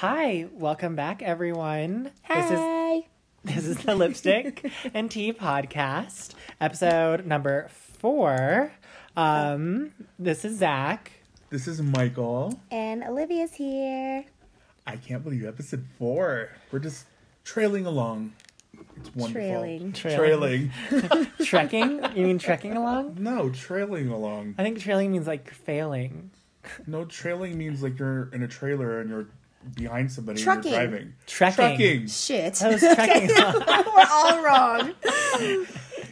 Hi, welcome back, everyone. Hi. This is the Lipstick and Tea podcast, episode number 4. This is Zach. This is Michael. And Olivia's here. I can't believe episode 4. We're just trailing along. It's wonderful. Trailing. Trekking? You mean trekking along? No, trailing along. I think trailing means like failing. No, trailing means like you're in a trailer and you're behind somebody Trucking. and you're driving. Trekking. Shit. I was trekking along. We're all wrong.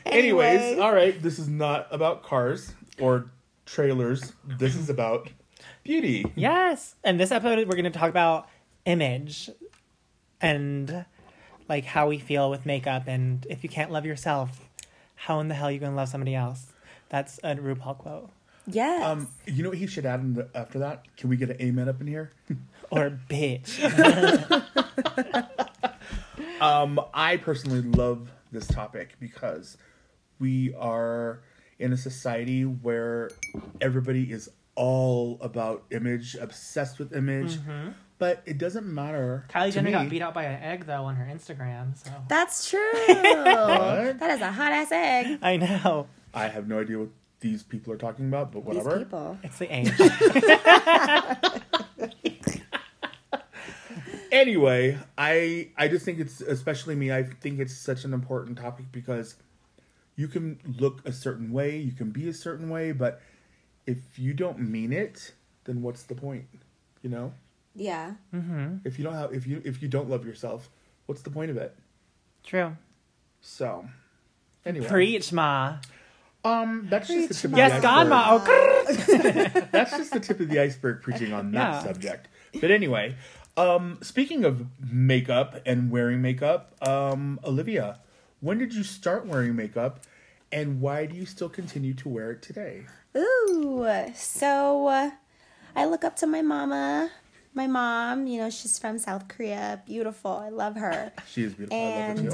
Anyways, all right, this is not about cars or trailers. This is about beauty. Yes. And this episode, we're going to talk about image and like how we feel with makeup. And if you can't love yourself, how in the hell are you going to love somebody else? That's a RuPaul quote. Yes. You know what he should add after that? Can we get an amen up in here? Or bitch. I personally love this topic because we are in a society where everybody is all about image, obsessed with image, but it doesn't matter. Kylie Jenner me. got beat out by an egg, though, on her Instagram. So That's true. What? That is a hot ass egg. I know. I have no idea what these people are talking about, but whatever. These people. It's the age. Anyway, I just think it's, especially me, I think it's such an important topic because you can look a certain way, you can be a certain way, but if you don't mean it, then what's the point? You know? Yeah. If you don't love yourself, what's the point of it? True. So, anyway. Preach, ma. That's just the tip of the Yes, iceberg. God, ma. Oh, That's just the tip of the iceberg preaching on that Yeah. subject. But anyway, speaking of makeup and wearing makeup, Olivia, when did you start wearing makeup and why do you still continue to wear it today? Ooh. So, I look up to my mama. My mom, she's from South Korea. Beautiful. I love her. She is beautiful. And I love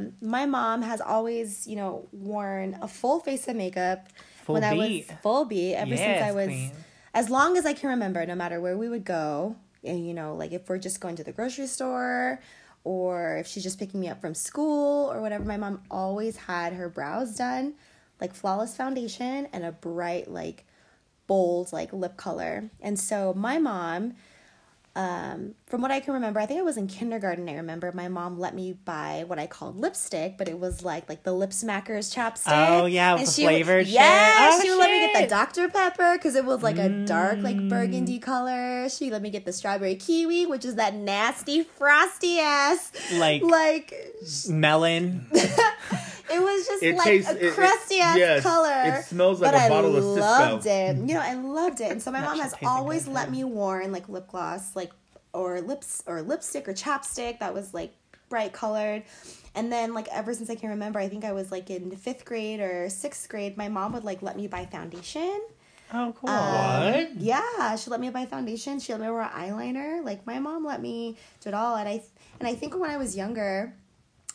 her too. my mom has always, worn a full face of makeup Full beat. Full beat ever since Yes, I was, queen. as long as I can remember, no matter where we would go. And, like if we're just going to the grocery store or if she's just picking me up from school or whatever, my mom always had her brows done, like flawless foundation and a bright, like bold, like lip color. And so my mom, from what I can remember, I think I was in kindergarten. I remember my mom let me buy what I called lipstick, but it was like the Lip Smackers chapstick. Oh, yeah, with the flavored shit. Yeah, Oh, she would let me get the shit. Dr. Pepper because it was like a dark, like burgundy color. She let me get the strawberry kiwi, which is that nasty, frosty ass, Like melon. It was just It like tastes- a crusty ass yes, color. it smells like but a bottle of I Cisco. loved it. I loved it. And so my That mom shit has tasted always good, let too. me worn like lip gloss, like or lipstick or chapstick that was like bright colored. And then like ever since I can remember, I think I was like in 5th grade or 6th grade, my mom would like let me buy foundation. Oh, cool. What? Yeah, she let me buy foundation. She let me wear eyeliner. Like my mom let me do it all. And I think when I was younger,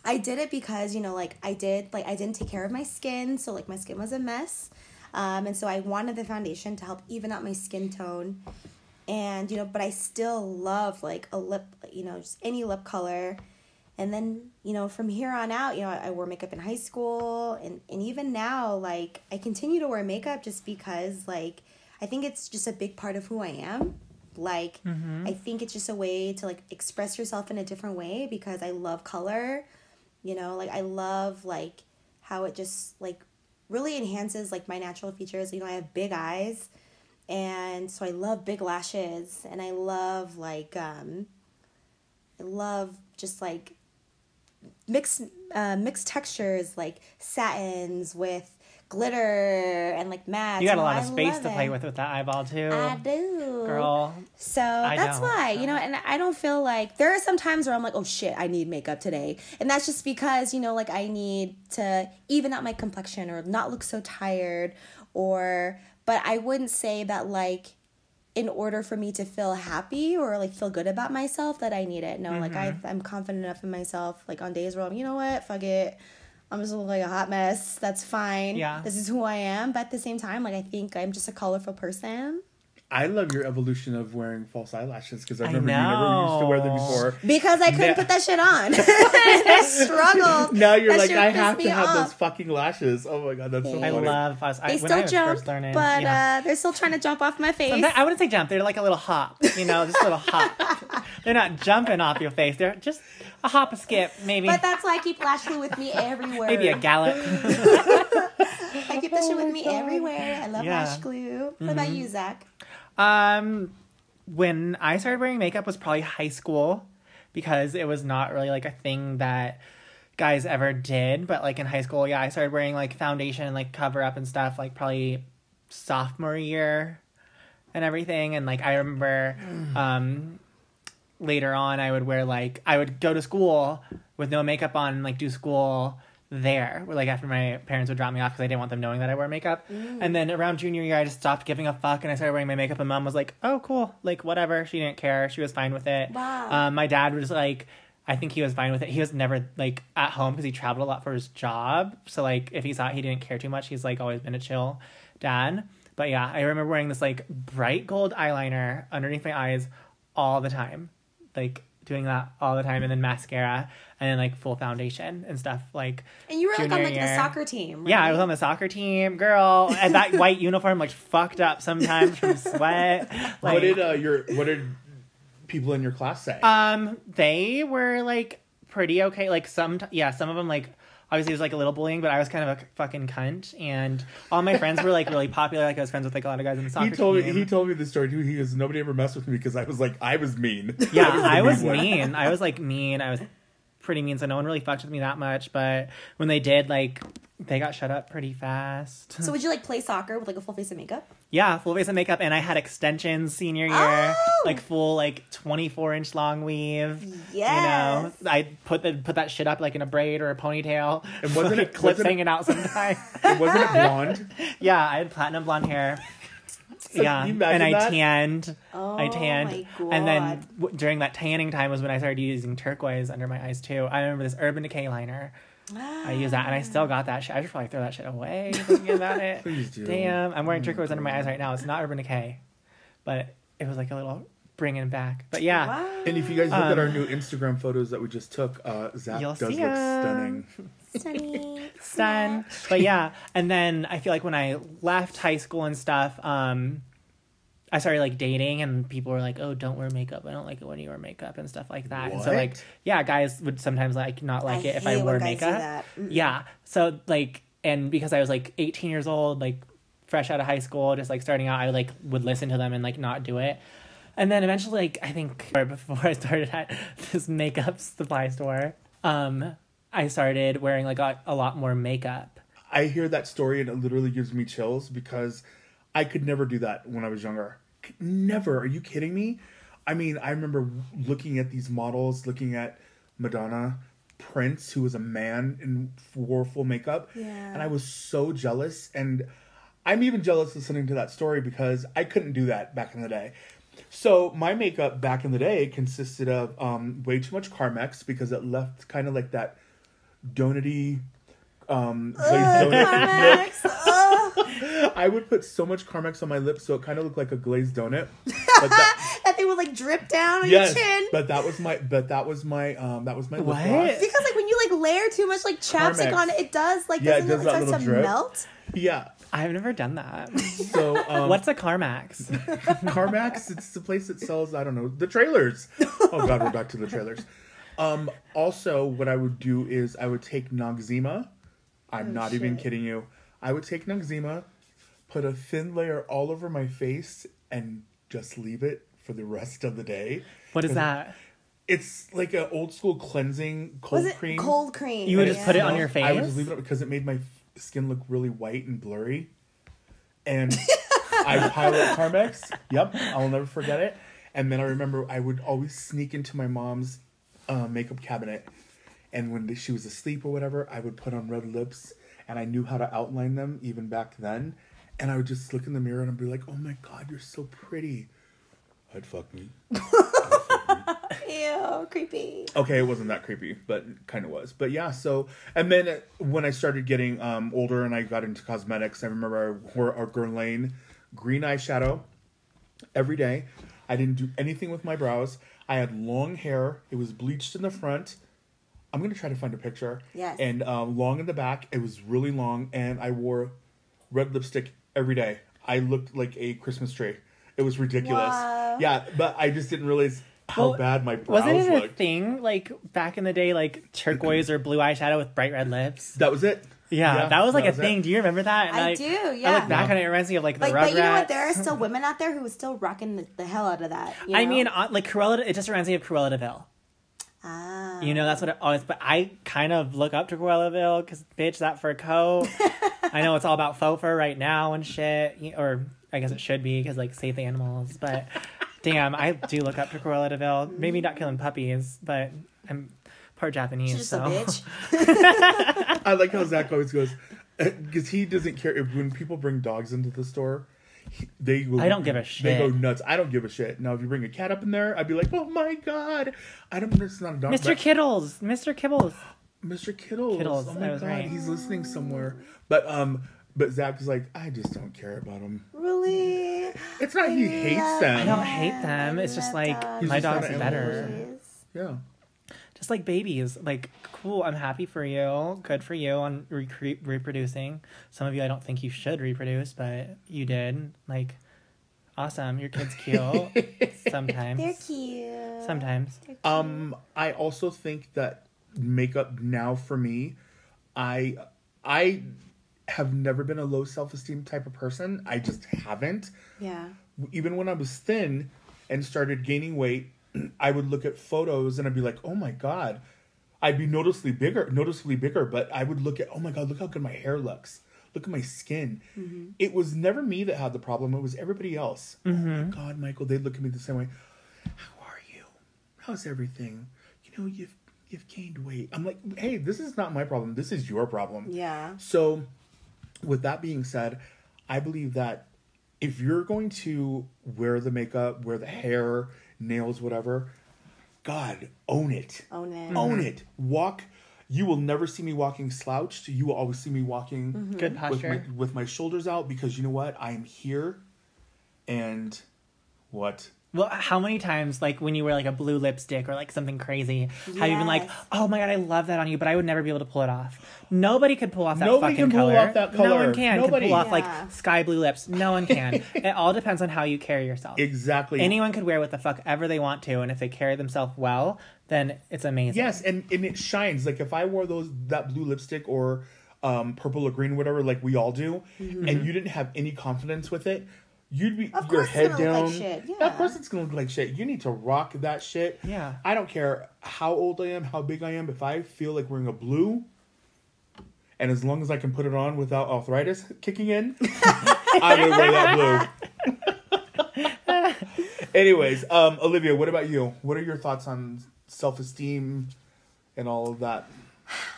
I did it because, I didn't take care of my skin. So, like, my skin was a mess. And so I wanted the foundation to help even out my skin tone. And, but I still love, like, a lip, just any lip color. And then, from here on out, I wore makeup in high school. And even now, like, I continue to wear makeup just because, like, I think it's just a big part of who I am. Like, I think it's just a way to, like, express yourself in a different way because I love color. I love, like, how it just, like, really enhances, like, my natural features. I have big eyes, and so I love big lashes, and I love, like, just, like, mixed textures, like, satins with glitter and, like, mattes. You got a lot of I space love to play it. with that eyeball, too. I do. Girl. So I that's don't, why, so. and I don't feel like, there are some times where I'm like, oh shit, I need makeup today. And that's just because, like I need to even out my complexion or not look so tired but I wouldn't say that like, in order for me to feel happy or like feel good about myself that I need it. No, like I'm confident enough in myself, like on days where I'm, you know what, fuck it. I'm just looking like a hot mess. That's fine. Yeah. This is who I am. But at the same time, like I think I'm just a colorful person. I love your evolution of wearing false eyelashes because I remember you never used to wear them before. Because I couldn't put that shit on. I struggled. Now you're That like, shit I pissed have me to have off. those fucking lashes. Oh my god, that's so funny. I love false They when I still was jump, first learning. but yeah. they're still trying to jump off my face. Sometimes, I wouldn't say jump. They're like a little hop. You know, just a little hop. They're not jumping off your face. They're just a hop, a skip, maybe. But that's why I keep lash glue with me everywhere. Maybe a gallop. I keep that shit with me everywhere. I love lash glue. What about you, Zach? When I started wearing makeup was probably high school because it was not really like a thing that guys ever did. But like in high school, yeah, I started wearing like foundation and like cover up and stuff like probably sophomore year and everything. And like I remember later on I would go to school with no makeup on and like do school there, like after my parents would drop me off because I didn't want them knowing that I wear makeup. And then around junior year I just stopped giving a fuck and I started wearing my makeup and mom was like, oh cool, like whatever. She didn't care. She was fine with it. Wow. My dad was like, I think he was fine with it. He was never like at home because he traveled a lot for his job, so like if he saw it, he didn't care too much. He's like always been a chill dad. But yeah, I remember wearing this like bright gold eyeliner underneath my eyes all the time, like doing that all the time, and then mascara, and then like full foundation and stuff. Like, and you were like on like year. the soccer team, right? Yeah, I was on the soccer team, girl. And that white uniform looked fucked up sometimes from sweat. Like, what did people in your class say? They were like pretty okay. Like some of them like. Obviously, it was like a little bullying, but I was kind of a fucking cunt, and all my friends were like really popular. Like I was friends with like a lot of guys in the soccer team. He told me the story too. He goes, nobody ever messed with me because I was mean. Yeah, I was mean. I was like mean. I was pretty mean, so no one really fucked with me that much. But when they did, like they got shut up pretty fast. So would you like play soccer with like a full face of makeup? Yeah, full face of makeup, and I had extensions senior year, like full like 24-inch long weave. Yes. You know, I put that shit up like in a braid or a ponytail. And wasn't like, it clips hanging out sometimes? Wasn't it blonde? Yeah, I had platinum blonde hair. So yeah, and I tanned. Oh, I tanned, my God. and then during that tanning time was when I started using turquoise under my eyes too. I remember this Urban Decay liner. I use that, and I still got that shit. I should probably throw that shit away thinking about it. Please do. Damn, I'm wearing turquoise under my eyes right now. It's not Urban Decay, but it was like a little bringing back. But yeah. Wow. And if you guys look at our new Instagram photos that we just took, Zach does look stunning. Stunning. But yeah, and then I feel like when I left high school and stuff, I started like dating, and people were like, "Oh, don't wear makeup. I don't like it when you wear makeup and stuff like that." What? And so like, yeah, guys would sometimes like not like it if I wore makeup. Yeah. So like, and because I was like 18 years old, like fresh out of high school, just like starting out, I like would listen to them and like not do it. And then eventually, like I think before I started at this makeup supply store, I started wearing like a lot more makeup. I hear that story and it literally gives me chills because I could never do that when I was younger. Never. Are you kidding me? I mean, I remember looking at these models, looking at Madonna, Prince, who was a man and wore full makeup. Yeah. And I was so jealous. And I'm even jealous listening to that story because I couldn't do that back in the day. So my makeup back in the day consisted of way too much Carmex because it left kind of like that donut-y glazed donut look. I would put so much Carmex on my lips so it kind of looked like a glazed donut. But that thing would like drip down on your chin. But that was my lip gloss. Because like when you like layer too much like chapstick Carmex. on it, it does like Yeah, it doesn't does it that start little to drip. melt? Yeah. I've never done that. So What's a Carmax? Carmax, it's the place that sells, I don't know, the trailers. Oh god, we're back to the trailers. Also, what I would do is I would take Noxzema. I'm not even kidding you. I would take Noxzema, put a thin layer all over my face, and just leave it for the rest of the day. What is that? It's like an old school cleansing cold cream. Cold cream. You would just put it on your face? I would just leave it up because it made my skin look really white and blurry. And I pile up Carmex. Yep, I'll never forget it. And then I remember I would always sneak into my mom's makeup cabinet. And when she was asleep or whatever, I would put on red lips. And I knew how to outline them even back then. And I would just look in the mirror and I'd be like, oh my god, you're so pretty. I'd fuck me. Ew, creepy. Okay, it wasn't that creepy, but kind of was. But yeah, so... And then when I started getting older and I got into cosmetics, I remember I wore a Guerlain green eyeshadow. every day. I didn't do anything with my brows. I had long hair. It was bleached in the front. I'm going to try to find a picture. Yes. And long in the back. It was really long. And I wore red lipstick every day. I looked like a Christmas tree. It was ridiculous. Wow. Yeah, but I just didn't realize how bad my brows wasn't it looked. a thing, like, back in the day, like, turquoise or blue eyeshadow with bright red lips? That was it. Yeah, that was like a thing. it. Do you remember that? And I do, yeah. I look back on it, it reminds me of, like, the Like, Rugrats. but you know what? There are still women out there who are still rocking the hell out of that. You know? I mean, like, Cruella, it just reminds me of Cruella de Vil. Ah. You know, that's what it always... But I kind of look up to Cruella de Vil, because, bitch, that fur coat. I know it's all about faux fur right now and shit. Or, I guess it should be, because, like, save the animals. But, damn, I do look up to Cruella de Vil. Maybe not killing puppies, but I'm part Japanese, She's just so... a bitch. I like how Zach always goes, because he doesn't care if when people bring dogs into the store, they go, I don't give a shit. They go nuts. I don't give a shit. Now, if you bring a cat up in there, I'd be like, oh my god, I don't. It's not a dog. Mr. Kittles. Mr. Kibbles. Mr. Kittles. Kittles, Oh I my was god, right. he's listening somewhere. But Zach was like, I just don't care about him. Really? It's not he hates them. I don't hate them. It's just like, Dogs. my He's just dog's not an better. animal. Yeah. Just like babies. Like, cool, I'm happy for you. Good for you on reproducing. Some of you, I don't think you should reproduce, but you did. Like, awesome. Your kid's cute. Sometimes. They're cute. Sometimes. They're cute. I also think that makeup now for me, I have never been a low self-esteem type of person. I just haven't. Yeah. Even when I was thin and started gaining weight, I would look at photos and I'd be like, oh my god. I'd be noticeably bigger, but I would look at, oh my god, look how good my hair looks. Look at my skin. Mm-hmm. It was never me that had the problem. It was everybody else. Mm-hmm. Oh my god, Michael, they'd look at me the same way. How are you? How's everything? You know, you've gained weight. I'm like, hey, this is not my problem. This is your problem. Yeah. So, with that being said, I believe that if you're going to wear the makeup, wear the hair, nails, whatever, God, own it. Own it. Own it. Walk. You will never see me walking slouched. You will always see me walking Good posture. with my shoulders out, because you know what? I am here. And what? Well, how many times, like, when you wear, like, a blue lipstick or, like, something crazy, have you been like, Yes. oh my god, I love that on you, but I would never be able to pull it off. Nobody could pull off that Nobody fucking can pull color. off that color. No one can Nobody. pull off, Yeah. like, sky blue lips. No one can. It all depends on how you carry yourself. Exactly. Anyone could wear what the fuck ever they want to, and if they carry themselves well, then it's amazing. Yes, and it shines. Like, if I wore that blue lipstick or purple or green, whatever, like we all do, and you didn't have any confidence with it, you'd be Of your course it's head gonna look down. like shit, yeah. Of course it's gonna look like shit. You need to rock that shit. Yeah. I don't care how old I am, how big I am. If I feel like wearing a blue, and as long as I can put it on without arthritis kicking in, I'm gonna wear that blue. Anyways, Olivia, what about you? What are your thoughts on self-esteem and all of that?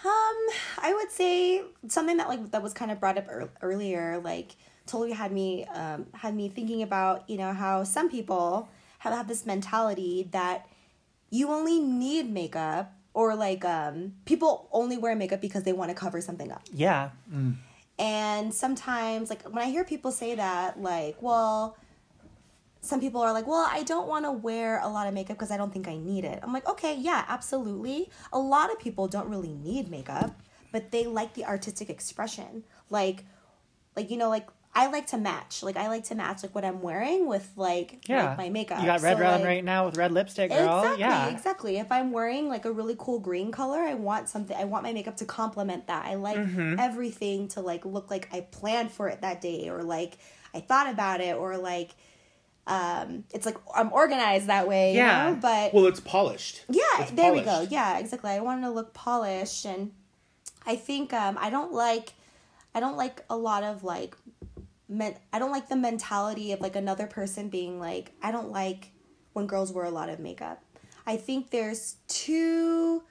I would say something that was kind of brought up earlier, like, totally had me thinking about, you know, how some people have this mentality that you only need makeup, or like people only wear makeup because they want to cover something up. Yeah. And sometimes, like, when I hear people say that, like, well, some people are like, well, I don't want to wear a lot of makeup because I don't think I need it. I'm like, okay, yeah, absolutely. A lot of people don't really need makeup, but they like the artistic expression. Like, you know, like, I like to match. Like, I like to match, like, what I'm wearing with, like, my makeup. You got red So, on like, right now with red lipstick, girl. Exactly. If I'm wearing, like, a really cool green color, I want my makeup to complement that. I like everything to, like, look like I planned for it that day, or, like, I thought about it, or, like, it's like I'm organized that way, you know? But well, it's polished. yeah, It's there polished. we go. Yeah, exactly. I wanted to look polished, and I think I don't like a lot of, like, I don't like the mentality of, like, another person being like, I don't like when girls wear a lot of makeup. I think there's two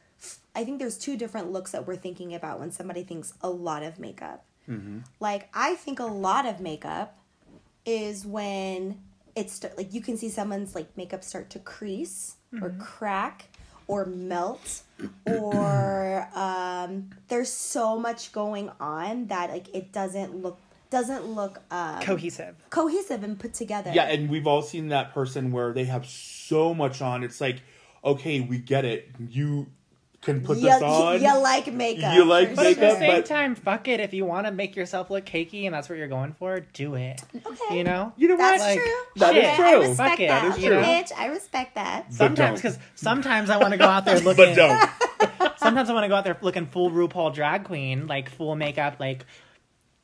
different looks that we're thinking about when somebody thinks a lot of makeup. Mm-hmm. Like, I think a lot of makeup is when it's like you can see someone's, like, makeup start to crease or crack or melt, or there's so much going on that, like, it doesn't look doesn't look cohesive and put together. Yeah, and we've all seen that person where they have so much on. It's like, okay, we get it. You can put this on. You like makeup. You like but makeup, at the same time, fuck it. If you want to make yourself look cakey and that's what you're going for, do it. Okay. You know? You know what? That's true. That is true. I respect Fuck it. that. That is true. Bitch, I respect that. Sometimes I want to go out there looking. But don't. Sometimes I want to go out there looking full RuPaul drag queen, like full makeup, like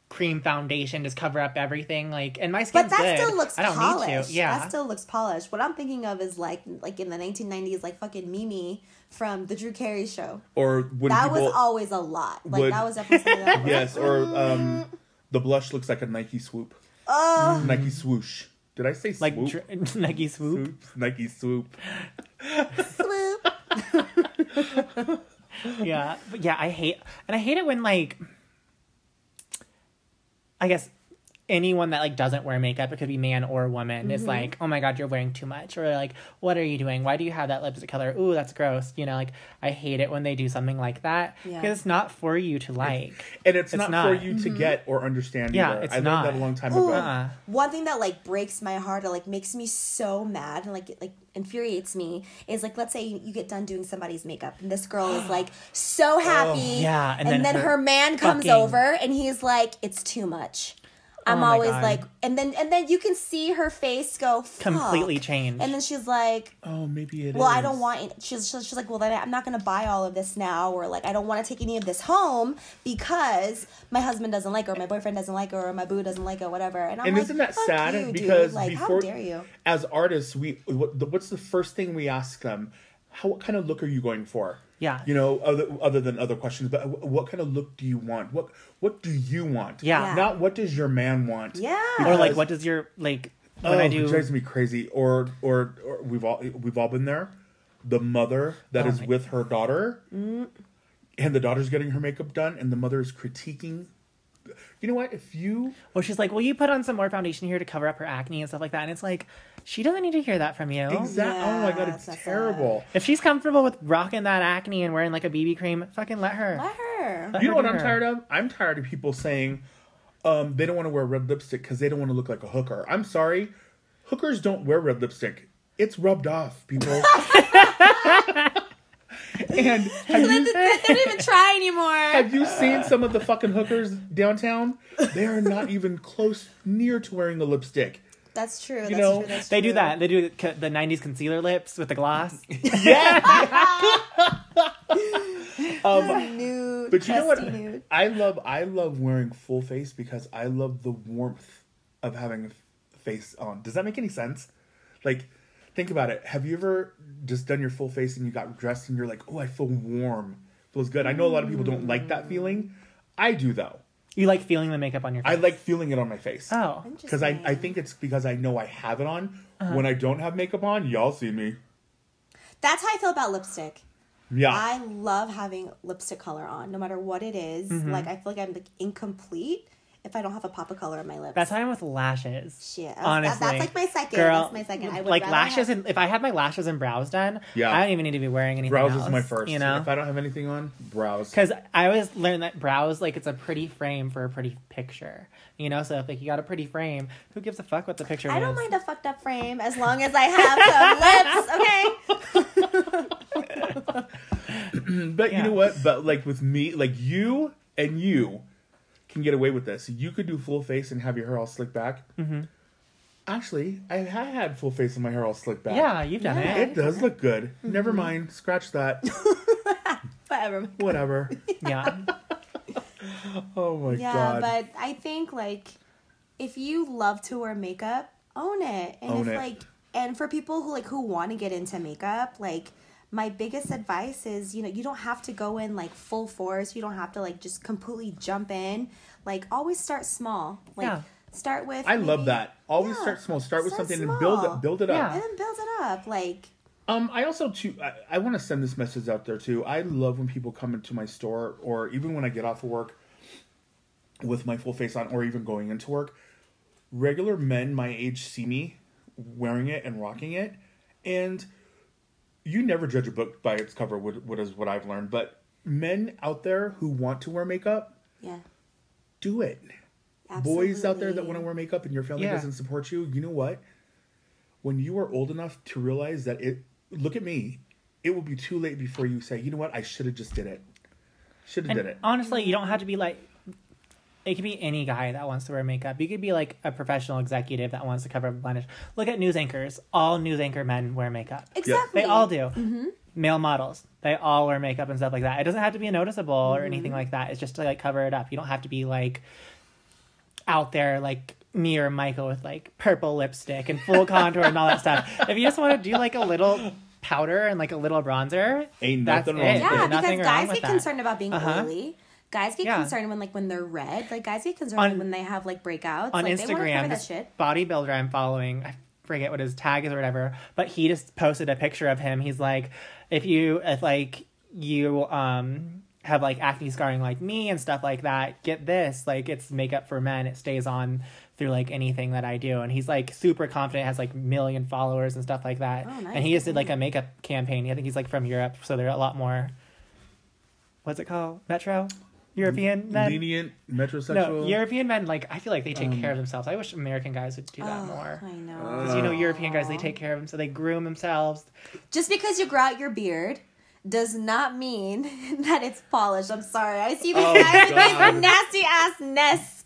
cream foundation, just cover up everything, like, and my skin's But that good. still looks I don't polished. need to. Yeah, That still looks polished. What I'm thinking of is like in the 1990s, like fucking Mimi from the Drew Carey show. Or when that people was always a lot. Like that was definitely something that was yes, or the blush looks like a Nike swoop. Nike swoosh. Did I say swoop? like Nike swoop. Nike swoop. swoop. Yeah, but yeah, I hate it when, like, I guess anyone that, like, doesn't wear makeup, it could be man or woman, is like, oh my god, you're wearing too much, or like, what are you doing? Why do you have that lipstick color? Ooh, that's gross. You know, like, I hate it when they do something like that, because it's not for you to like. And it's not for you to get or understand either. It's I learned not. that a long time ago. One thing that like breaks my heart or like makes me so mad and like infuriates me is like, let's say you get done doing somebody's makeup and this girl is like so happy, and then her man comes over and he's like, it's too much. I'm always like, and then you can see her face go completely change, and then she's like, oh, maybe it is. Well, I don't want it. She's like, well, then I'm not gonna buy all of this now, or like I don't want to take any of this home because my husband doesn't like her, or my boyfriend doesn't like her, or my boo doesn't like her, whatever. And I'm like, isn't that fuck sad? you, because dude. Like, before, how dare you? As artists, what's the first thing we ask them? What kind of look are you going for? Yeah. You know, other than other questions, but what kind of look do you want? What do you want? Yeah. Not what does your man want? Yeah. Or like, what does your, like, when I do... It drives me crazy. Or we've all been there. The mother that is with her daughter, and the daughter's getting her makeup done, and the mother is critiquing. You know what? Well, she's like, will you put on some more foundation here to cover up her acne and stuff like that? And it's like, she doesn't need to hear that from you. Exactly. Oh my god, it's terrible. If she's comfortable with rocking that acne and wearing like a BB cream, fucking let her. You know what I'm tired of? I'm tired of people saying they don't want to wear red lipstick because they don't want to look like a hooker. I'm sorry. Hookers don't wear red lipstick. It's rubbed off, people. And they don't even try anymore. Have you seen some of the fucking hookers downtown? They are not even close near to wearing a lipstick. That's true. They do that. They do the 90s concealer lips with the gloss. Yeah. Nude, but you know what? nude. I love wearing full face because I love the warmth of having a face on. Does that make any sense? Like, think about it. Have you ever just done your full face and you got dressed and you're like, oh, I feel warm. Feels good. I know a lot of people don't like that feeling. I do, though. You like feeling the makeup on your face? I like feeling it on my face. Oh. Because I think it's because I know I have it on. When I don't have makeup on, y'all see me. That's how I feel about lipstick. Yeah. I love having lipstick color on, no matter what it is. Like, I feel like I'm like incomplete if I don't have a pop of color on my lips. That's how I am with lashes. Shit. Honestly. That's like my second. Girl, that's my second. I would like rather lashes, have... and if I had my lashes and brows done, I don't even need to be wearing anything brows else. is my first. You know? If I don't have anything on, brows. Because I always learned that brows, like, it's a pretty frame for a pretty picture. You know? So if, like, you got a pretty frame, who gives a fuck what the picture is? I don't mind a fucked up frame as long as I have some lips, okay? But you know what? But, like, with me, like, you and you can get away with this. You could do full face and have your hair all slicked back. Mm-hmm. Actually, I had full face and my hair all slicked back. Yeah, you've done it. It does look good. Mm-hmm. Never mind. Scratch that. Whatever. Yeah. Oh my god. Yeah, but I think, like, if you love to wear makeup, own it. And like, and for people who want to get into makeup, like, my biggest advice is, you know, you don't have to go in like full force. You don't have to like just completely jump in. Like, always start small. Like, start with. I love that. Always start small. Start with something small. and build it up. Yeah. And then build it up. Like. I also too. I want to send this message out there too. I love when people come into my store, or even when I get off of work with my full face on, or even going into work. Regular men my age see me wearing it and rocking it, and you never judge a book by its cover. What is what I've learned, but men out there who want to wear makeup, do it. boys out there that Absolutely. want to wear makeup and your family Yeah. doesn't support you, you know what? When you are old enough to realize that look at me, it will be too late before you say, you know what, I should have just did it. Should have And did it. honestly, you don't have to be like, it could be any guy that wants to wear makeup. You could be like a professional executive that wants to cover up a blemish. Look at news anchors. All news anchor men wear makeup. Exactly. They all do. Male models, they all wear makeup and stuff like that. It doesn't have to be noticeable or anything like that. It's just to like cover it up. You don't have to be like out there like me or Michael with like purple lipstick and full contour and all that stuff. If you just want to do like a little powder and like a little bronzer, Ain't that's nothing it. wrong with Yeah, it. There's because nothing wrong guys with get that. concerned about being oily. Guys get Yeah. concerned when they're red. Like guys get concerned when they have like breakouts. On like, they wanna cover Instagram, that this shit. bodybuilder I'm following, I forget what his tag is or whatever, but he just posted a picture of him. He's like, if you have like acne scarring like me and stuff like that, get this. Like, it's makeup for men. It stays on through like anything that I do. And he's like super confident, has like 1 million followers and stuff like that. Oh, nice. And he just did like a makeup campaign. I think he's like from Europe, so they're a lot more, what's it called? Metro? European men? Lenient, metrosexual. No, European men, like, I feel like they take care of themselves. I wish American guys would do that more. I know. Because, you know, European guys, they take care of them, so they groom themselves. Just because you grow out your beard does not mean that it's polished. I'm sorry. I see these guys with these nasty ass nests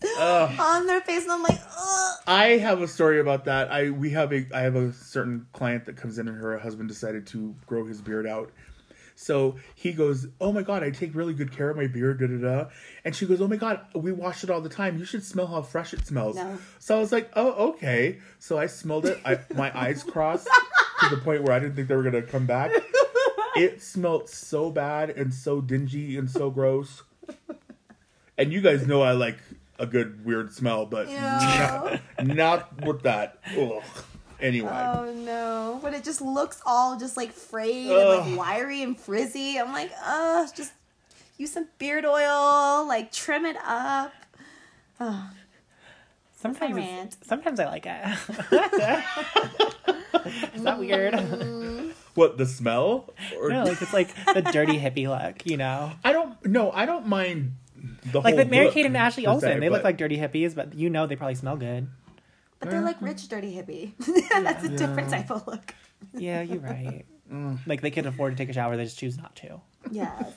on their face, and I'm like, ugh. I have a story about that. I have a certain client that comes in and her husband decided to grow his beard out. So he goes, oh my God, I take really good care of my beard, da da da. And she goes, oh my God, we wash it all the time. You should smell how fresh it smells. No. So I was like, oh, okay. So I smelled it. My eyes crossed to the point where I didn't think they were going to come back. It smelled so bad and so dingy and so gross. And you guys know I like a good weird smell, but not with that. Ugh. Anyway. Oh no. But it just looks all just like frayed and like wiry and frizzy. I'm like, just use some beard oil, like trim it up. Sometimes I like it. Is that weird? What, the smell? Or... No, like it's like the dirty hippie look, you know? I don't mind the Like whole the Mary look, Kate and Ashley per Olsen, se, they look but- like dirty hippies, but you know they probably smell good. But they're like rich, dirty hippie. That's a different type of look. Yeah, you're right. Like they could afford to take a shower, they just choose not to. Yes.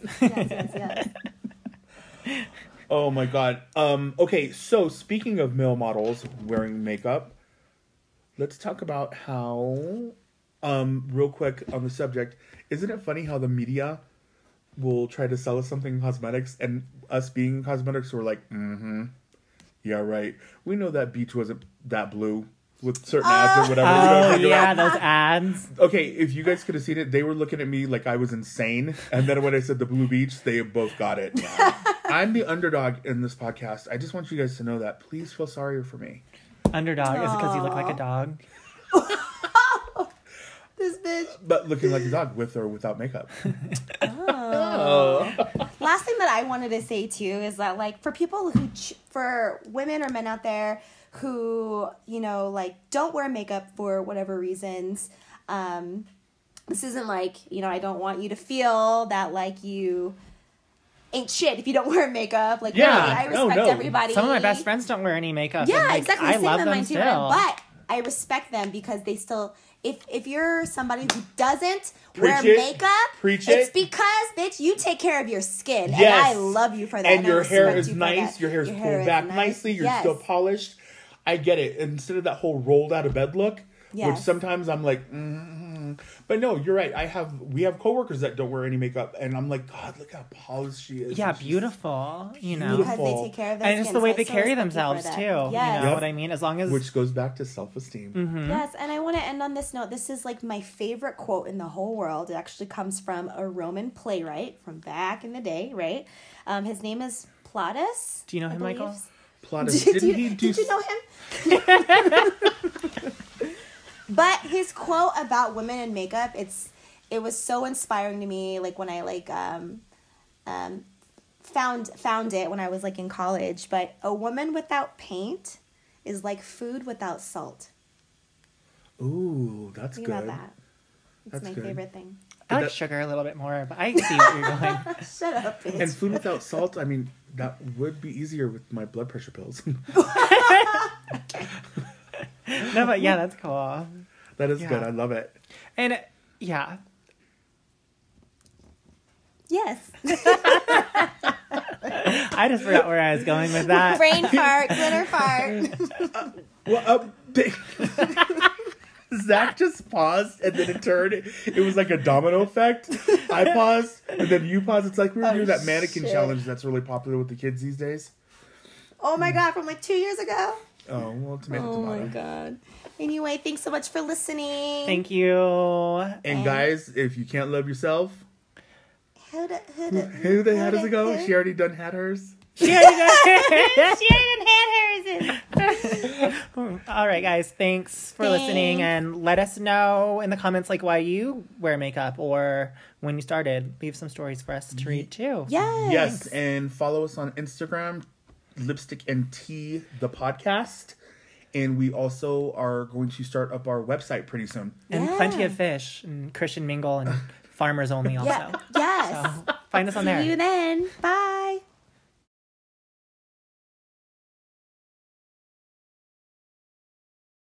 Oh my God. Okay, so speaking of male models wearing makeup, let's talk about how, real quick on the subject, isn't it funny how the media will try to sell us something in cosmetics, and us being in cosmetics, we're like, yeah, right. We know that beach wasn't that blue with certain ads or whatever. We don't Oh think yeah, about. those ads. Okay, if you guys could have seen it, they were looking at me like I was insane. And then when I said the blue beach, they both got it. I'm the underdog in this podcast. I just want you guys to know that. Please feel sorry for me. Underdog, is it because you look like a dog? This bitch. But looking like a dog with or without makeup. Last thing that I wanted to say too is that like for people who for women or men out there who, you know, like don't wear makeup for whatever reasons, this isn't like, you know, I don't want you to feel that like you ain't shit if you don't wear makeup. Like, Yeah, really, I respect no. everybody. Some of my best friends don't wear any makeup. Yeah, and, like, exactly. I Same love with them mine too. still. But I respect them because they still, if you're somebody who doesn't Preach wear it. makeup, Preach it's it. because, bitch, you take care of your skin. Yes. And I love you for that. And your I hair respect is you for nice. that. Your hair is Your pulled back nice. nicely. You're Yes. still polished. I get it. Instead of that whole rolled out of bed look, which Yes. sometimes I'm like, But no, you're right. We have coworkers that don't wear any makeup, and I'm like, God, look how polished she is. Yeah, And she's- beautiful. You know, Because they take care of their and it's skin. the way So I they still carry respect you themselves for too. that. Yes. You know Yep. what I mean? As long as Which goes back to self-esteem. Yes, and I want to end on this note. This is like my favorite quote in the whole world. It actually comes from a Roman playwright from back in the day, right? His name is Plautus. Do you know him, I believe. Michael? Plautus, Did did you know him? But his quote about women and makeup, it was so inspiring to me. Like when I found it when I was like in college. But a woman without paint is like food without salt. Ooh, that's Think good. about that. It's That's my good. favorite thing. I like sugar a little bit more, but I see what you're going. Shut up, bitch. And food without salt, I mean, that would be easier with my blood pressure pills. No, but yeah, that's cool. That is good. I love it. And yeah. Yes. I just forgot where I was going with that. Brain fart, glitter fart. Well, Zach just paused, and then it turned. It was like a domino effect. I paused, and then you paused. It's like we were doing that mannequin challenge that's really popular with the kids these days. Oh my God, from like 2 years ago? Oh, well, tomato. Oh my God. Anyway, thanks so much for listening. Thank you. And guys, if you can't love yourself, How the hell does it go? She already done had hers. She already had hers. All right, guys. Thanks for listening, and let us know in the comments like why you wear makeup or when you started. Leave some stories for us to read too. Yes, and follow us on Instagram, Lipstick and Tea, the podcast. And we also are going to start up our website pretty soon. And Plenty of Fish and Christian Mingle and Farmers Only also. Yes. So find us on there. See you then. Bye.